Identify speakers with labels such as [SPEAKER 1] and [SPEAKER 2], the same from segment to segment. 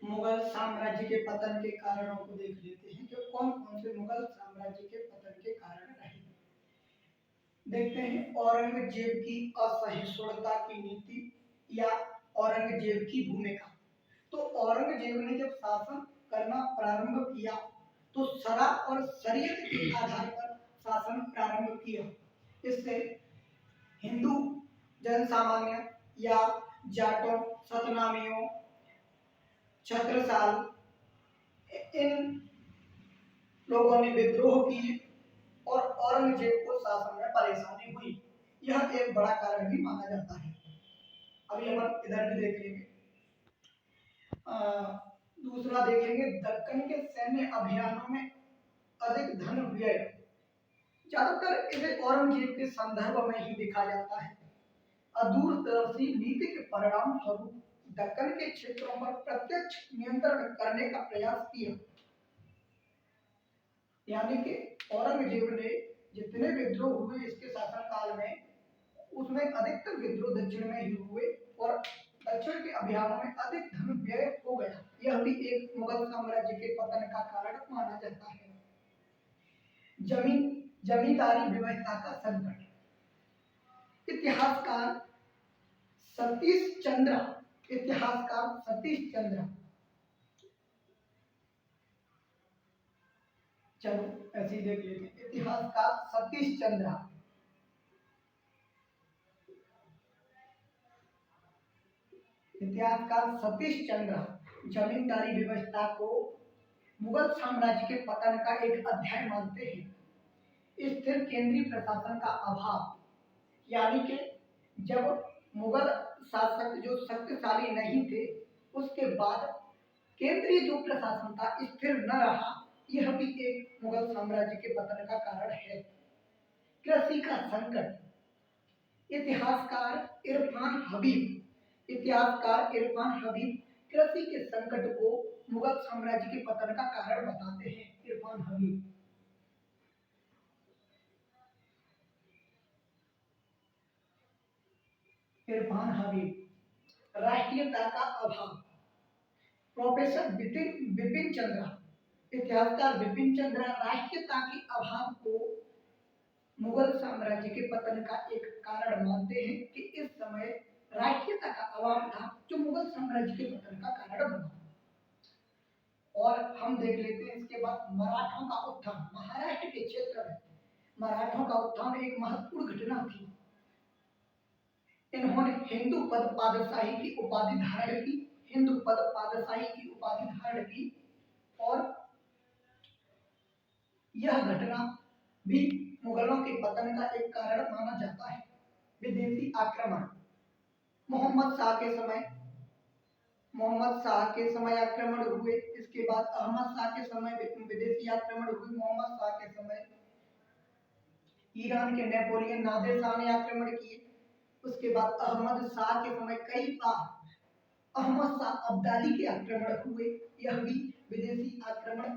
[SPEAKER 1] मुगल साम्राज्य के पतन के कारणों को देख लेते हैं कि कौन कौन से मुगल साम्राज्य के पतन के कारण रहे। देखते हैं औरंगजेब की असहिष्णुता की नीति या औरंगजेब की भूमिका। तो औरंगजेब ने जब शासन करना प्रारंभ किया तो शरा और शरीयत के आधार पर शासन प्रारंभ किया। इससे हिंदू जनसामान्य या जाटों, सतनामियों, छत्रसाल इन लोगों ने विद्रोह किए और औरंगजेब को शासन में परेशानी हुई। यह एक बड़ा कारण भी माना जाता है। अभी हम इधर भी देख लेंगे। दूसरा देखेंगे, दक्कन के सैन्य अभियानों में अधिक धन व्यय। ज्यादातर इसे औरंगजेब के संदर्भ में ही देखा जाता है। अदूरदर्शी नीति के परिणाम स्वरूप दक्कन के क्षेत्रों पर प्रत्यक्ष नियंत्रण करने का प्रयास किया। यानी कि औरंगजेब ने जितने विद्रोह हुए इसके शासनकाल में, उसमें अधिकतर विद्रोह दक्षिण में ही हुए और दक्षिण के अभियानों में अधिक धन व्यय हो गया। यह भी एक मुगल साम्राज्य के पतन का कारण माना जाता है। जमींदारी व्यवस्था का संकट। इतिहासकार सतीश चंद्र चलो ऐसे ही देख लेते हैं। इतिहासकार सतीश चंद्र जमींदारी व्यवस्था को मुगल साम्राज्य के पतन का एक अध्याय मानते हैं। स्थिर केंद्रीय प्रशासन का अभाव, यानी कि जब मुगल शासक जो शक्तिशाली नहीं थे, उसके बाद केंद्रीय जो प्रशासन था स्थिर न रहा, यह भी एक मुगल साम्राज्य के पतन का कारण है। कृषि का संकट। इतिहासकार इरफान हबीब कृषि के संकट को मुगल साम्राज्य के पतन का कारण बताते हैं। इरफान हबीब। राष्ट्रीयता का अभाव। प्रोफेसर बिपिन चंद्रा, इतिहासकार बिपिन चंद्रा राष्ट्रीयता के अभाव को मुगल साम्राज्य के पतन का एक कारण मानते हैं कि इस समय राष्ट्रीयता का अभाव था जो मुगल साम्राज्य के पतन का कारण बना। और हम देख लेते हैं इसके बाद मराठों का उत्थान। महाराष्ट्र के क्षेत्र में मराठों का उत्थान एक महत्वपूर्ण घटना थी। इन्होंने हिंदू पद पादशाही की उपाधि धारण की और यह घटना भी मुगलों के पतन का एक कारण माना जाता है। विदेशी आक्रमण। मोहम्मद शाह के समय आक्रमण हुए। इसके बाद अहमद शाह के समय विदेशी आक्रमण हुए। मोहम्मद शाह के समय ईरान के नेपोलियन नादिर शाह ने आक्रमण किए। उसके बाद अहमद शाह के समय कई बार अहमद शाह अब्दाली के आक्रमण हुए। यह भी विदेशी आक्रमण।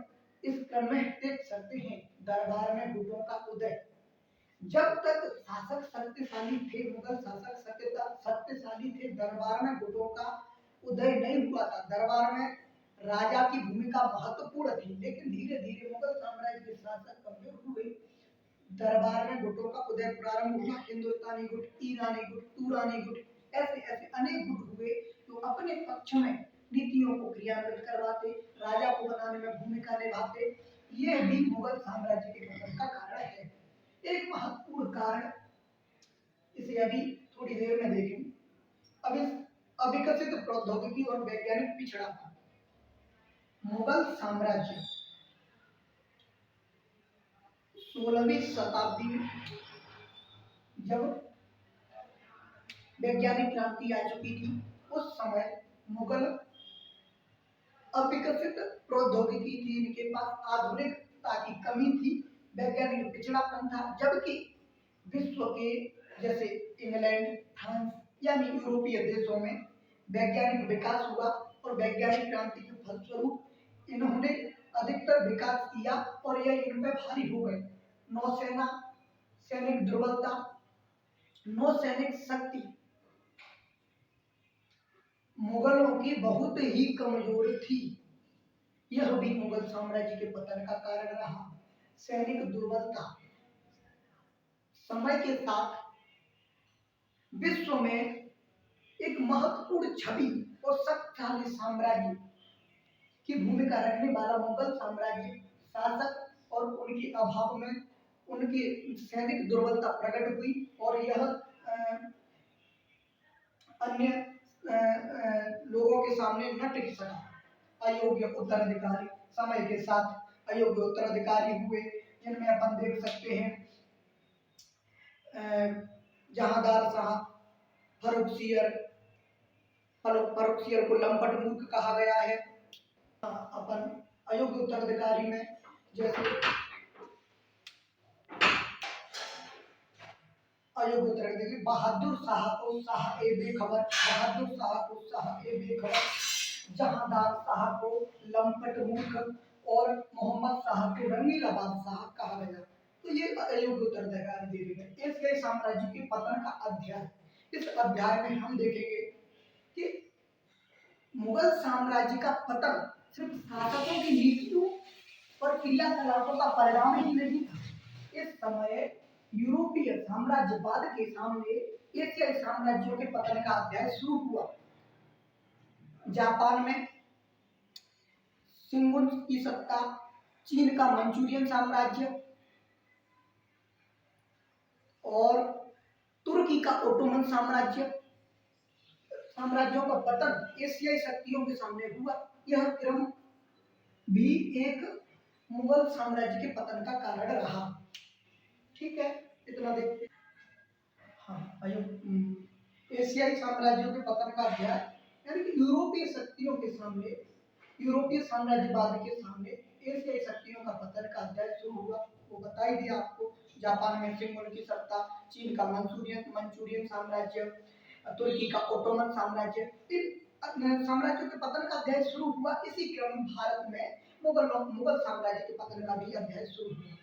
[SPEAKER 1] इस क्रम में देख सकते हैं दरबार में गुटों का उदय। जब तक शासक शक्तिशाली थे, मुगल शासक शक्तिशाली थे, दरबार में गुटों का उदय नहीं हुआ था। दरबार में राजा की भूमिका महत्वपूर्ण थी, लेकिन धीरे धीरे मुगल साम्राज्य के शासक कमजोर हुए, दरबार में गुटों का उदय प्रारंभ हुआ। हिंदुस्तानी गुट, ईरानी गुट, तुरानी गुट, ऐसे ऐसे अनेक गुट हुए जो अपने पक्ष में नीतियों को क्रियान्वित करवाते, राजा को बनाने में भूमिका निभाते। यह भी मुगल साम्राज्य के पतन का कारण है। एक महत्वपूर्ण कारण, इसे अभी थोड़ी देर में देखेंगे। अविकसित प्रौद्योगिकी और वैज्ञानिक पिछड़ापन। मुगल साम्राज्य 16वीं शताब्दी में जब वैज्ञानिक क्रांति आ चुकी थी, उस समय मुगल अविकसित प्रौद्योगिकी थी, इनके पास आधुनिकता की कमी थी, वैज्ञानिक पिछड़ापन था। जबकि विश्व के जैसे इंग्लैंड, फ्रांस यानी यूरोपीय देशों में वैज्ञानिक विकास हुआ और वैज्ञानिक क्रांति के फलस्वरूप इन्होंने अधिकतर विकास किया और यह इन पे भारी हो गए। नौसेना, सैनिक दुर्बलता, नौसैनिक शक्ति मुगलों की बहुत ही कमजोर थी। यह भी मुगल साम्राज्य के पतन का कारण रहा। सैनिक दुर्बलता। समय के साथ विश्व में एक महत्वपूर्ण छवि और शक्तिशाली साम्राज्य की भूमिका रखने वाला मुगल साम्राज्य शासक और उनके अभाव में उनकी सैनिक दुर्बलता प्रकट हुई और यह अन्य लोगों के सामने न टिक सका। अयोग्य उत्तराधिकारी। समय के साथ अयोग्य उत्तराधिकारी हुए, जिनमें अपन देख सकते हैं जहांदार साहब, फर्रुखसियर को लंपट मूर्ख कहा गया है। अपन अयोग्य उत्तराधिकारी में जैसे अयोग्य उत्तराधिकारी बहादुर शाह को शाह ए बेखबर, बहादुर शाह को शाह ए बेखबर, जहांदार शाह को लंपट मूर्ख और मोहम्मद शाह को रंगीला बादशाह कहा गया। तो ये अयोग्य उत्तराधिकारी दे गए। इसके साम्राज्य के पतन का अध्याय। इस अध्याय में हम देखेंगे कि मुगल साम्राज्य का पतन सिर्फ शासकों की नीतियों और क्रियाकलापों का परिणाम ही नहीं था। इस समय यूरोपीय साम्राज्यवाद के सामने एशियाई साम्राज्यों के पतन का अध्याय शुरू हुआ। जापान में शिंगुन की सत्ता, चीन का मंचूरियन साम्राज्य और तुर्की का ओटोमन साम्राज्यों का पतन एशियाई शक्तियों के सामने हुआ। यह क्रम भी एक मुगल साम्राज्य के पतन का कारण रहा। ठीक है, इतना देखते। हाँ, एशियाई साम्राज्यों के पतन का अध्याय, यानी कि यूरोपीय शक्तियों के सामने, यूरोपीय साम्राज्यवाद के सामने एशियाई शक्तियों का पतन का अध्याय शुरू हुआ। वो बता ही दिया आपको। जापान में शिंगुन की सत्ता, चीन का मंचूरियन साम्राज्य, तुर्की का ओटोमन साम्राज्य, इन साम्राज्यों के पतन का अध्याय शुरू हुआ। इसी क्रम में भारत में मुगल साम्राज्य के पतन का भी अध्याय शुरू हुआ।